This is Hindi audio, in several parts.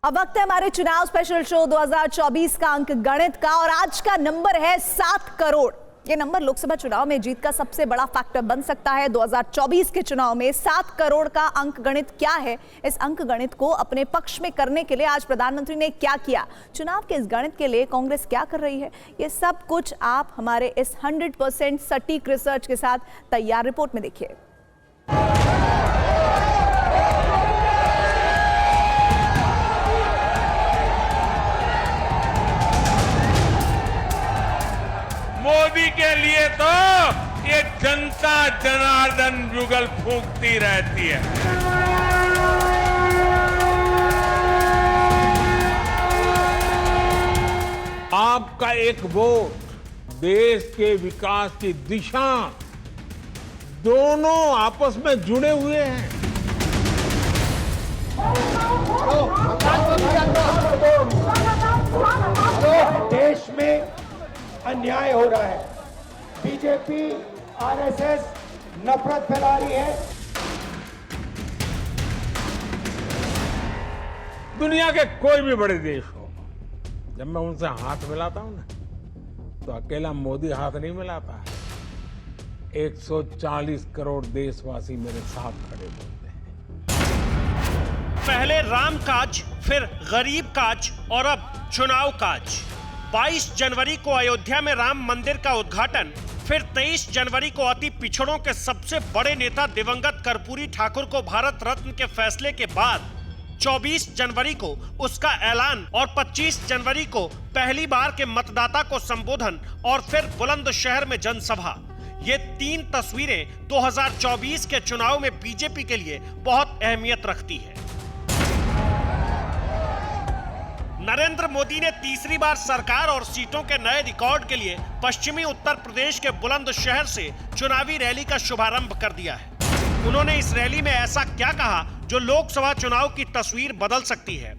अब वक्त है हमारे चुनाव स्पेशल शो 2024 का अंक गणित का और आज का नंबर है 7 करोड़। ये नंबर लोकसभा चुनाव में जीत का सबसे बड़ा फैक्टर बन सकता है। 2024 के चुनाव में 7 करोड़ का अंक गणित क्या है, इस अंक गणित को अपने पक्ष में करने के लिए आज प्रधानमंत्री ने क्या किया, चुनाव के इस गणित के लिए कांग्रेस क्या कर रही है, ये सब कुछ आप हमारे इस 100% सटीक रिसर्च के साथ तैयार रिपोर्ट में देखिए। मोदी के लिए तो ये जनता जनार्दन जुगल फूंकती रहती है। आपका एक वोट देश के विकास की दिशा दोनों आपस में जुड़े हुए हैं। देश में अन्याय हो रहा है, बीजेपी आरएसएस नफरत फैला रही है। दुनिया के कोई भी बड़े देश हो, जब मैं उनसे हाथ मिलाता हूं ना, तो अकेला मोदी हाथ नहीं मिलाता है, 140 करोड़ देशवासी मेरे साथ खड़े होते हैं। पहले राम काज, फिर गरीब काज और अब चुनाव काज। 22 जनवरी को अयोध्या में राम मंदिर का उद्घाटन, फिर 23 जनवरी को अति पिछड़ों के सबसे बड़े नेता दिवंगत कर्पूरी ठाकुर को भारत रत्न के फैसले के बाद 24 जनवरी को उसका ऐलान और 25 जनवरी को पहली बार के मतदाता को संबोधन और फिर बुलंदशहर में जनसभा। ये 3 तस्वीरें 2024 के चुनाव में बीजेपी के लिए बहुत अहमियत रखती है। नरेंद्र मोदी ने तीसरी बार सरकार और सीटों के नए रिकॉर्ड के लिए पश्चिमी उत्तर प्रदेश के बुलंदशहर से चुनावी रैली का शुभारंभ कर दिया है। उन्होंने इस रैली में ऐसा क्या कहा जो लोकसभा चुनाव की तस्वीर बदल सकती है,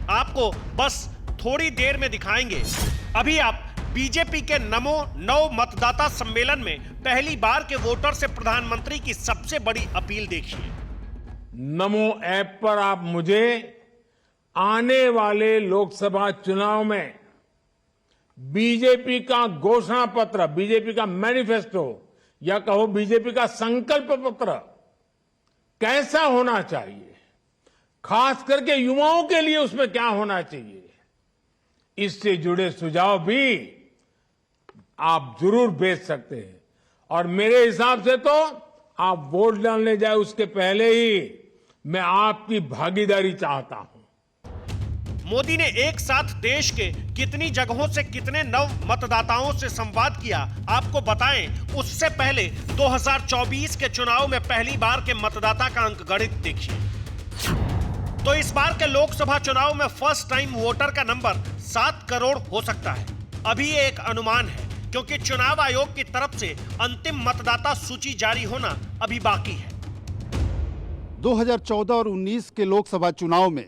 आपको बस थोड़ी देर में दिखाएंगे। अभी आप बीजेपी के नमो नव मतदाता सम्मेलन में पहली बार के वोटर से प्रधानमंत्री की सबसे बड़ी अपील देखिए। नमो ऐप पर आप मुझे आने वाले लोकसभा चुनाव में बीजेपी का घोषणा पत्र, बीजेपी का मैनिफेस्टो या कहो बीजेपी का संकल्प पत्र कैसा होना चाहिए, खास करके युवाओं के लिए उसमें क्या होना चाहिए, इससे जुड़े सुझाव भी आप जरूर भेज सकते हैं। और मेरे हिसाब से तो आप वोट डालने जाए उसके पहले ही मैं आपकी भागीदारी चाहता हूं। मोदी ने एक साथ देश के कितनी जगहों से कितने नव मतदाताओं से संवाद किया, आपको बताएं उससे पहले 2024 के चुनाव में पहली बार के मतदाता का अंक गणित देखिए। तो इस बार के लोकसभा चुनाव में फर्स्ट टाइम वोटर का नंबर 7 करोड़ हो सकता है। अभी ये एक अनुमान है क्योंकि चुनाव आयोग की तरफ से अंतिम मतदाता सूची जारी होना अभी बाकी है। 2014 और 19 के लोकसभा चुनाव में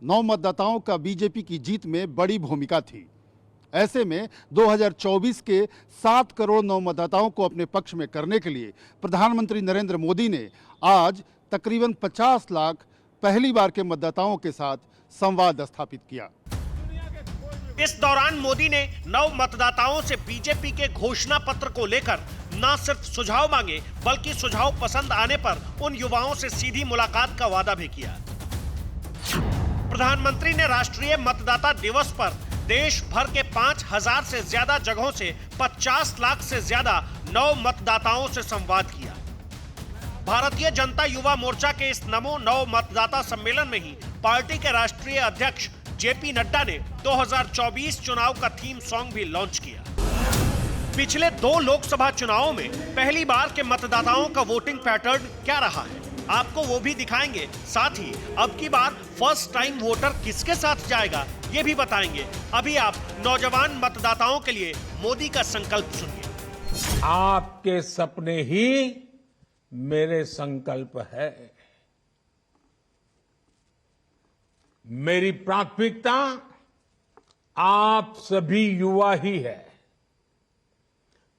नौ मतदाताओं का बीजेपी की जीत में बड़ी भूमिका थी। ऐसे में 2024 के 7 करोड़ नौ मतदाताओं को अपने पक्ष में करने के लिए प्रधानमंत्री नरेंद्र मोदी ने आज तकरीबन 50 लाख पहली बार के मतदाताओं के साथ संवाद स्थापित किया। इस दौरान मोदी ने नव मतदाताओं से बीजेपी के घोषणा पत्र को लेकर न सिर्फ सुझाव मांगे बल्कि सुझाव पसंद आने पर उन युवाओं से सीधी मुलाकात का वादा भी किया। प्रधानमंत्री ने राष्ट्रीय मतदाता दिवस पर देश भर के 5000 से ज्यादा जगहों से 50 लाख से ज्यादा नव मतदाताओं से संवाद किया। भारतीय जनता युवा मोर्चा के इस नमो नव मतदाता सम्मेलन में ही पार्टी के राष्ट्रीय अध्यक्ष जेपी नड्डा ने 2024 चुनाव का थीम सॉन्ग भी लॉन्च किया। पिछले 2 लोकसभा चुनावों में पहली बार के मतदाताओं का वोटिंग पैटर्न क्या रहा है, आपको वो भी दिखाएंगे। साथ ही अब की बार फर्स्ट टाइम वोटर किसके साथ जाएगा ये भी बताएंगे। अभी आप नौजवान मतदाताओं के लिए मोदी का संकल्प सुनिए। आपके सपने ही मेरे संकल्प है। मेरी प्राथमिकता आप सभी युवा ही है।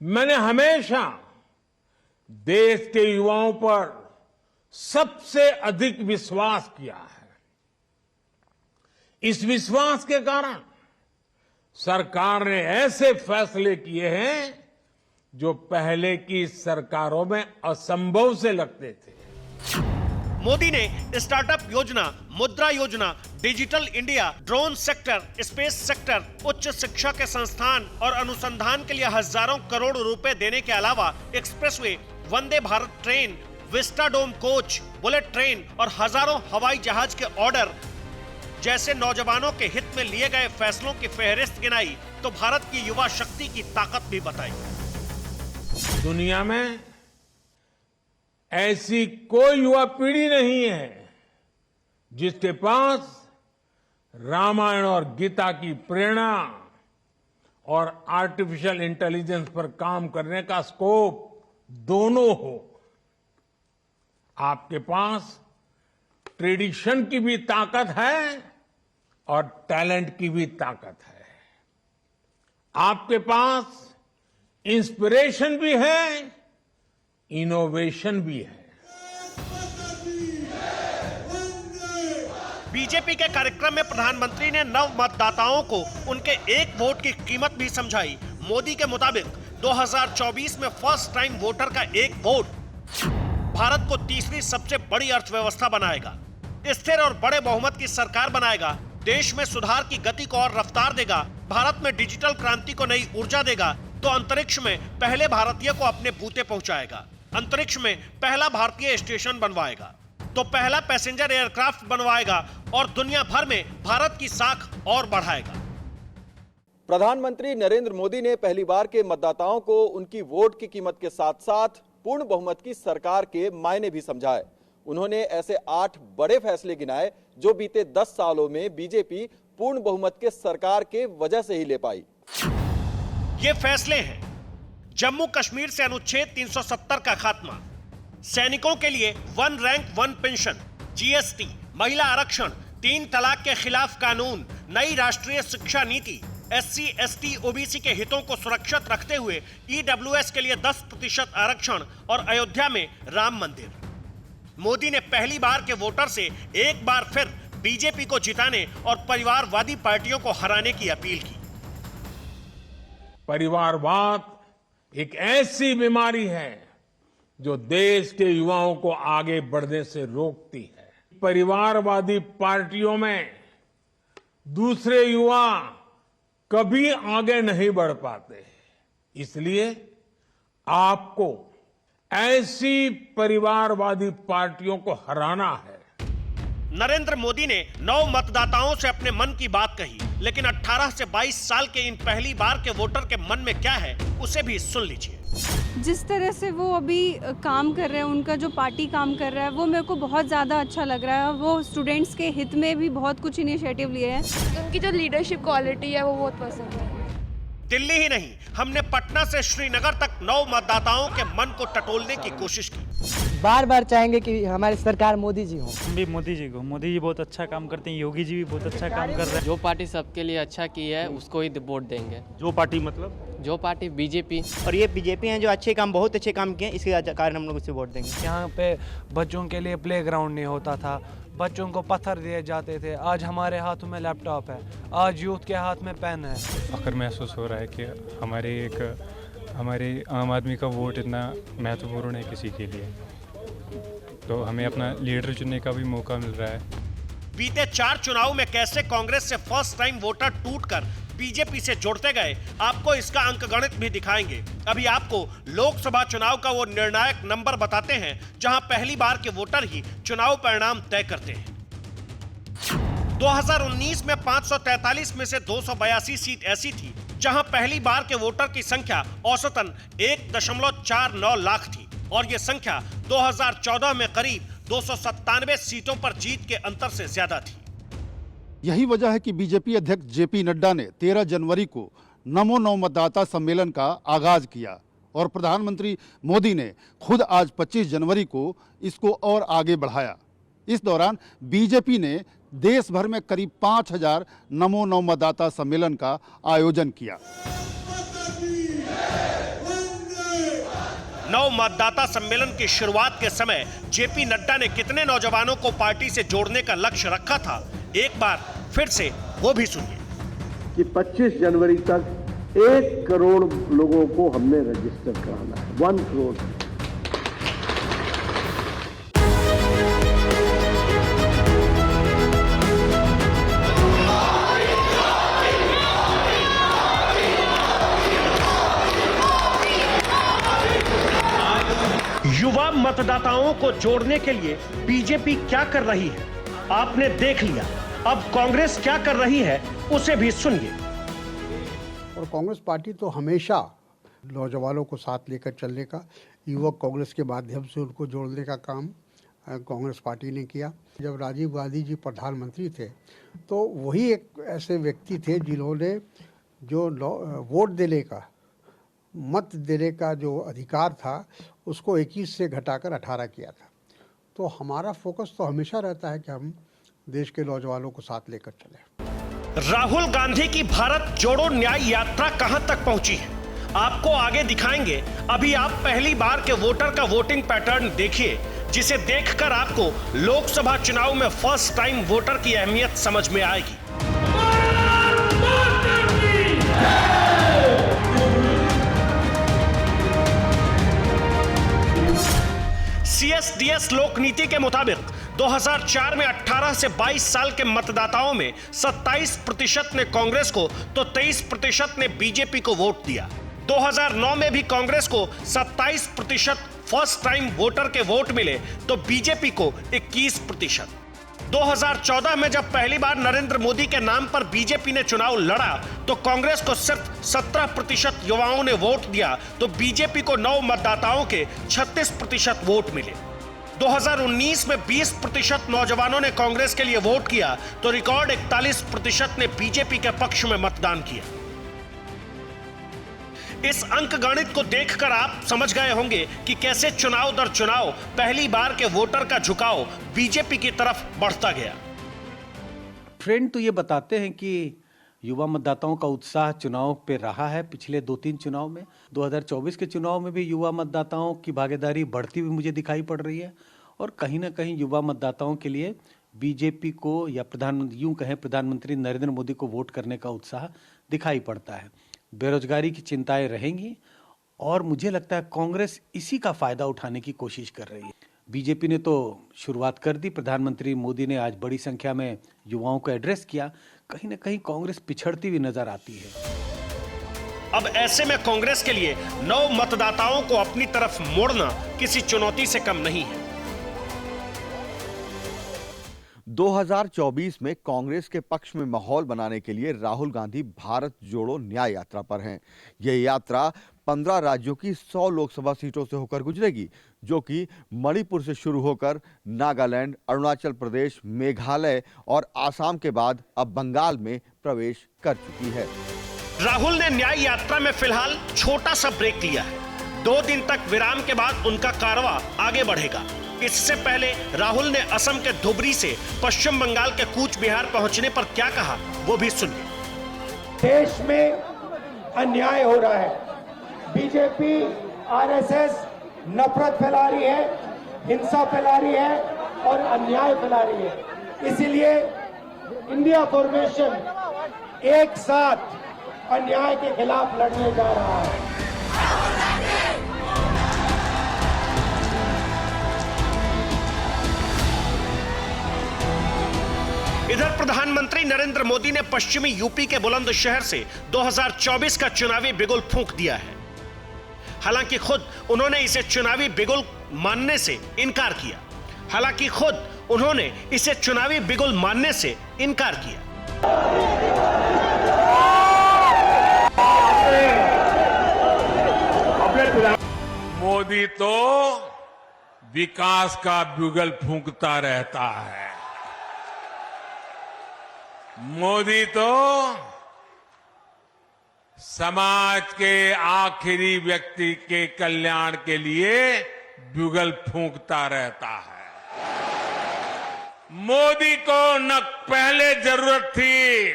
मैंने हमेशा देश के युवाओं पर सबसे अधिक विश्वास किया है। इस विश्वास के कारण सरकार ने ऐसे फैसले किए हैं जो पहले की सरकारों में असंभव से लगते थे। मोदी ने स्टार्टअप योजना, मुद्रा योजना, digital India, drone sector, space sector, उच्च शिक्षा के संस्थान और अनुसंधान के लिए हजारों करोड़ रुपए देने के अलावा expressway, Vande Bharat train, Vistadome coach, bullet train और हजारों हवाई जहाज के ऑर्डर जैसे नौजवानों के हित में लिए गए फैसलों की फहरिस्त गिनाई तो भारत की युवा शक्ति की ताकत भी बताई। दुनिया में ऐसी कोई युवा पीढ़ी नहीं है जिसके पास रामायण और गीता की प्रेरणा और आर्टिफिशियल इंटेलिजेंस पर काम करने का स्कोप दोनों हो। आपके पास ट्रेडिशन की भी ताकत है और टैलेंट की भी ताकत है। आपके पास इंस्पिरेशन भी है, इनोवेशन भी है। बीजेपी के कार्यक्रम में प्रधानमंत्री ने नव मतदाताओं को उनके एक वोट की कीमत भी समझाई। मोदी के मुताबिक 2024 में फर्स्ट टाइम वोटर का एक वोट भारत को तीसरी सबसे बड़ी अर्थव्यवस्था बनाएगा, स्थिर और बड़े बहुमत की सरकार बनाएगा, देश में सुधार की गति को और रफ्तार देगा, भारत में डिजिटल क्रांति को नई ऊर्जा देगा, तो अंतरिक्ष में पहले भारतीय को अपने बूते पहुंचाएगा, अंतरिक्ष में पहला भारतीय स्टेशन बनवाएगा, तो पहला पैसेंजर एयरक्राफ्ट बनवाएगा और दुनिया भर में भारत की साख और बढ़ाएगा। प्रधानमंत्री नरेंद्र मोदी ने पहली बार के मतदाताओं को उनकी वोट की कीमत के साथ साथ पूर्ण बहुमत की सरकार के मायने भी समझाए। उन्होंने ऐसे 8 बड़े फैसले गिनाए जो बीते 10 सालों में बीजेपी पूर्ण बहुमत के सरकार के वजह से ही ले पाई। ये फैसले हैं जम्मू कश्मीर से अनुच्छेद 370 का खात्मा, सैनिकों के लिए 1 रैंक 1 पेंशन, जीएसटी, महिला आरक्षण, 3 तलाक के खिलाफ कानून, नई राष्ट्रीय शिक्षा नीति, SC, ST, OBC के हितों को सुरक्षित रखते हुए EWS के लिए 10% आरक्षण और अयोध्या में राम मंदिर। मोदी ने पहली बार के वोटर से एक बार फिर बीजेपी को जिताने और परिवारवादी पार्टियों को हराने की अपील की। परिवारवाद एक ऐसी बीमारी है जो देश के युवाओं को आगे बढ़ने से रोकती है। परिवारवादी पार्टियों में दूसरे युवा कभी आगे नहीं बढ़ पाते, इसलिए आपको ऐसी परिवारवादी पार्टियों को हराना है। नरेंद्र मोदी ने 9 मतदाताओं से अपने मन की बात कही, लेकिन 18 से 22 साल के इन पहली बार के वोटर के मन में क्या है उसे भी सुन लीजिए। जिस तरह से वो अभी काम कर रहे हैं, उनका जो पार्टी काम कर रहा है वो मेरे को बहुत ज़्यादा अच्छा लग रहा है। वो स्टूडेंट्स के हित में भी बहुत कुछ इनिशिएटिव लिए हैं। उनकी जो लीडरशिप क्वालिटी है वो बहुत पसंद है। दिल्ली ही नहीं, हमने पटना से श्रीनगर तक 9 मतदाताओं के मन को टटोलने की कोशिश की। बार बार चाहेंगे कि हमारी सरकार मोदी जी हो। हम भी मोदी जी को, मोदी जी बहुत अच्छा काम करते हैं, योगी जी भी बहुत अच्छा काम कर रहे हैं। जो पार्टी सबके लिए अच्छा की है उसको ही वोट देंगे। जो पार्टी मतलब जो पार्टी बीजेपी, और ये बीजेपी हैं जो अच्छे काम, बहुत अच्छे काम किए, इसके कारण हम लोग उसे वोट देंगे। यहाँ पे बच्चों के लिए प्लेग्राउंड नहीं होता था, बच्चों को पत्थर दिए जाते थे, आज हमारे हाथों में लैपटॉप है, आज यूथ के हाथ में पेन है। फख्र महसूस हो रहा है कि हमारे आम आदमी का वोट इतना महत्वपूर्ण है किसी के लिए, तो हमें अपना लीडर चुनने का भी मौका मिल रहा है। बीते 4 चुनाव में कैसे कांग्रेस से फर्स्ट टाइम वोटर टूटकर बीजेपी से जुड़ते गए, आपको इसका अंकगणित भी दिखाएंगे। अभी आपको लोकसभा चुनाव का वो निर्णायक नंबर बताते हैं जहां पहली बार के वोटर ही चुनाव परिणाम तय करते हैं। 2019 में 543 में से 282 सीट ऐसी थी जहां पहली बार के वोटर की संख्या औसतन 1.49 लाख थी और ये संख्या 2014 में करीब 297 सीटों पर जीत के अंतर से ज्यादा थी। यही वजह है कि बीजेपी अध्यक्ष जेपी नड्डा ने 13 जनवरी को नमो 9 मतदाता सम्मेलन का आगाज किया और प्रधानमंत्री मोदी ने खुद आज 25 जनवरी को इसको और आगे बढ़ाया। इस दौरान बीजेपी ने देश भर में करीब 5000 नमो 9 मतदाता सम्मेलन का आयोजन किया। 9 मतदाता सम्मेलन की शुरुआत के समय जेपी नड्डा ने कितने नौजवानों को पार्टी से जोड़ने का लक्ष्य रखा था, एक बार फिर से वो भी सुनिए कि 25 जनवरी तक 1 करोड़ लोगों को हमने रजिस्टर कराना है। 1 करोड़। युवा मतदाताओं को जोड़ने के लिए बीजेपी क्या कर रही है आपने देख लिया। अब कांग्रेस क्या कर रही है उसे भी सुनिए। और कांग्रेस पार्टी तो हमेशा नौजवानों को साथ लेकर चलने का, युवक कांग्रेस के माध्यम से उनको जोड़ने का काम कांग्रेस पार्टी ने किया। जब राजीव गांधी जी प्रधानमंत्री थे तो वही एक ऐसे व्यक्ति थे जिन्होंने जो वोट देने का, मत देने का जो अधिकार था उसको 21 से घटाकर 18 किया था। तो हमारा फोकस तो हमेशा रहता है कि हम देश के नौजवानों को साथ लेकर चलें। राहुल गांधी की भारत जोड़ो न्याय यात्रा कहां तक पहुंची है आपको आगे दिखाएंगे। अभी आप पहली बार के वोटर का वोटिंग पैटर्न देखिए, जिसे देखकर आपको लोकसभा चुनाव में फर्स्ट टाइम वोटर की अहमियत समझ में आएगी। सीएसडीएस लोक नीति के मुताबिक 2004 में 18 से 22 साल के मतदाताओं में 27% ने कांग्रेस को तो 23% ने बीजेपी को वोट दिया। 2009 में भी कांग्रेस को 27% फर्स्ट टाइम वोटर के वोट मिले तो बीजेपी को 21%। 2014 में जब पहली बार नरेंद्र मोदी के नाम पर बीजेपी ने चुनाव लड़ा तो कांग्रेस को सिर्फ 17% युवाओं ने वोट दिया तो बीजेपी को 9 मतदाताओं के 36% वोट मिले। 2019 में 20% नौजवानों ने कांग्रेस के लिए वोट किया तो रिकॉर्ड 41% ने बीजेपी के पक्ष में मतदान किया। इस अंकगणित को देखकर आप समझ गए होंगे कि कैसे चुनाव दर चुनाव पहली बार के वोटर का झुकाव बीजेपी की तरफ बढ़ता गया। ट्रेंड तो ये बताते हैं कि युवा मतदाताओं का उत्साह चुनाव पे रहा है। पिछले 2-3 चुनाव में 2024 के चुनाव में भी युवा मतदाताओं की भागीदारी बढ़ती हुई मुझे दिखाई पड़ रही है और कहीं ना कहीं युवा मतदाताओं के लिए बीजेपी को या प्रधानमंत्री नरेंद्र मोदी को वोट करने का उत्साह दिखाई पड़ता है। बेरोजगारी की चिंताएं रहेंगी और मुझे लगता है कांग्रेस इसी का फायदा उठाने की कोशिश कर रही है। बीजेपी ने तो शुरुआत कर दी, प्रधानमंत्री मोदी ने आज बड़ी संख्या में युवाओं को एड्रेस किया, कहीं ना कहीं कांग्रेस पिछड़ती हुई नजर आती है। अब ऐसे में कांग्रेस के लिए 9 मतदाताओं को अपनी तरफ मोड़ना किसी चुनौती से कम नहीं है। 2024 में कांग्रेस के पक्ष में माहौल बनाने के लिए राहुल गांधी भारत जोड़ो न्याय यात्रा पर हैं। यह यात्रा 15 राज्यों की 100 लोकसभा सीटों से होकर गुजरेगी, जो कि मणिपुर से शुरू होकर नागालैंड, अरुणाचल प्रदेश, मेघालय और आसाम के बाद अब बंगाल में प्रवेश कर चुकी है। राहुल ने न्याय यात्रा में फिलहाल छोटा सा ब्रेक लिया है। 2 दिन तक विराम के बाद उनका कारवां आगे बढ़ेगा। इससे पहले राहुल ने असम के धुबरी से पश्चिम बंगाल के कूच बिहार पहुंचने पर क्या कहा वो भी सुनिए। देश में अन्याय हो रहा है, बीजेपी आरएसएस नफरत फैला रही है, हिंसा फैला रही है और अन्याय फैला रही है। इसीलिए इंडिया फॉर्मेशन एक साथ अन्याय के खिलाफ लड़ने जा रहा है। इधर प्रधानमंत्री नरेंद्र मोदी ने पश्चिमी यूपी के बुलंदशहर से 2024 का चुनावी बिगुल फूंक दिया है। हालांकि खुद उन्होंने इसे चुनावी बिगुल मानने से इनकार किया। मोदी तो विकास का बिगुल फूंकता रहता है। मोदी तो समाज के आखिरी व्यक्ति के कल्याण के लिए बिगुल फूंकता रहता है। मोदी को न पहले जरूरत थी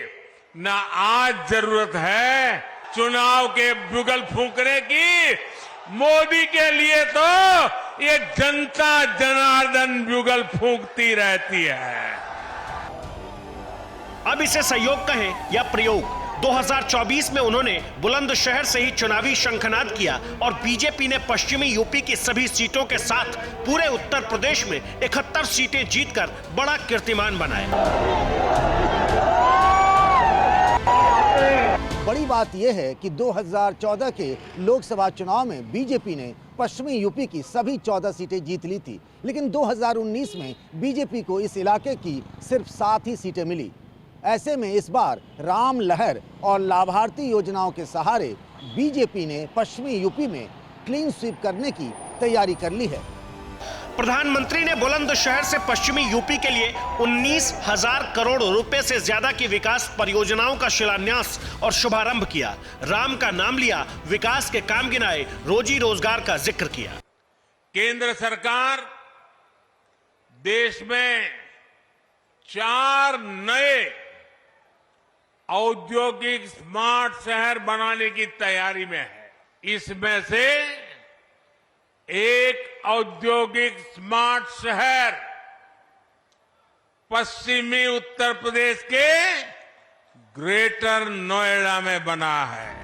न आज जरूरत है चुनाव के बिगुल फूंकने की। मोदी के लिए तो ये जनता जनार्दन बिगुल फूंकती रहती है। अब इसे सहयोग कहें या प्रयोग, 2024 में उन्होंने बुलंदशहर से ही चुनावी शंखनाद किया और बीजेपी ने पश्चिमी यूपी की सभी सीटों के साथ पूरे उत्तर प्रदेश में 71 सीटें जीतकर बड़ा कीर्तिमान बनाया। बड़ी बात यह है कि 2014 के लोकसभा चुनाव में बीजेपी ने पश्चिमी यूपी की सभी 14 सीटें जीत ली थी, लेकिन 2019 में बीजेपी को इस इलाके की सिर्फ 7 ही सीटें मिली। ऐसे में इस बार राम लहर और लाभार्थी योजनाओं के सहारे बीजेपी ने पश्चिमी यूपी में क्लीन स्वीप करने की तैयारी कर ली है। प्रधानमंत्री ने बुलंदशहर से पश्चिमी यूपी के लिए 19,000 करोड़ रुपए से ज्यादा की विकास परियोजनाओं का शिलान्यास और शुभारंभ किया। राम का नाम लिया, विकास के काम गिनाए, रोजी रोजगार का जिक्र किया। केंद्र सरकार देश में 4 नए औद्योगिक स्मार्ट शहर बनाने की तैयारी में है। इसमें से एक औद्योगिक स्मार्ट शहर पश्चिमी उत्तर प्रदेश के ग्रेटर नोएडा में बना है।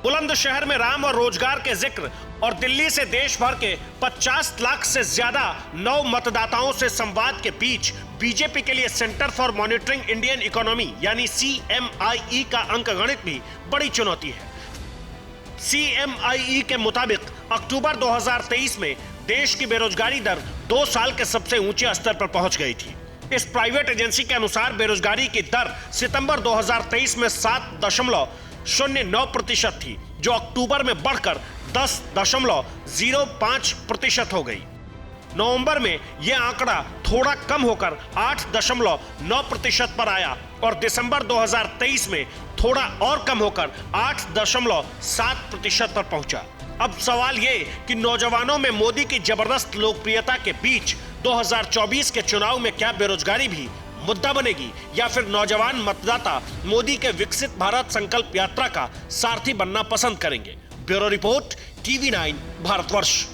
बुलंदशहर में राम और रोजगार के जिक्र और दिल्ली से देश भर के 50 लाख से ज्यादा नव मतदाताओं से संवाद के बीच बीजेपी के लिए centre for monitoring Indian economy यानी CMIE का अंकगणित भी बड़ी चुनौती है। CMIE के मुताबिक अक्टूबर 2023 में देश की बेरोजगारी दर 2 साल के सबसे ऊंचे स्तर पर पहुंच गई थी। इस प्राइवेट एजेंसी के अनुसार बेरोजगारी की दर सितंबर 2023 में 7.09% थी, जो अक्टूबर में बढ़कर 10.05% हो गई। नवंबर में यह आंकड़ा थोड़ा कम होकर 8.9% पर आया और दिसंबर 2023 में थोड़ा और कम होकर 8.7% पर पहुंचा। अब सवाल ये कि नौजवानों में मोदी की जबरदस्त लोकप्रियता के बीच 2024 के चुनाव में क्या बेरोजगारी भी मुद्दा बनेगी या फिर नौजवान मतदाता मोदी के विकसित भारत संकल्प यात्रा का सारथी बनना पसंद करेंगे। Bureau report, TV9 Bharatvarsh.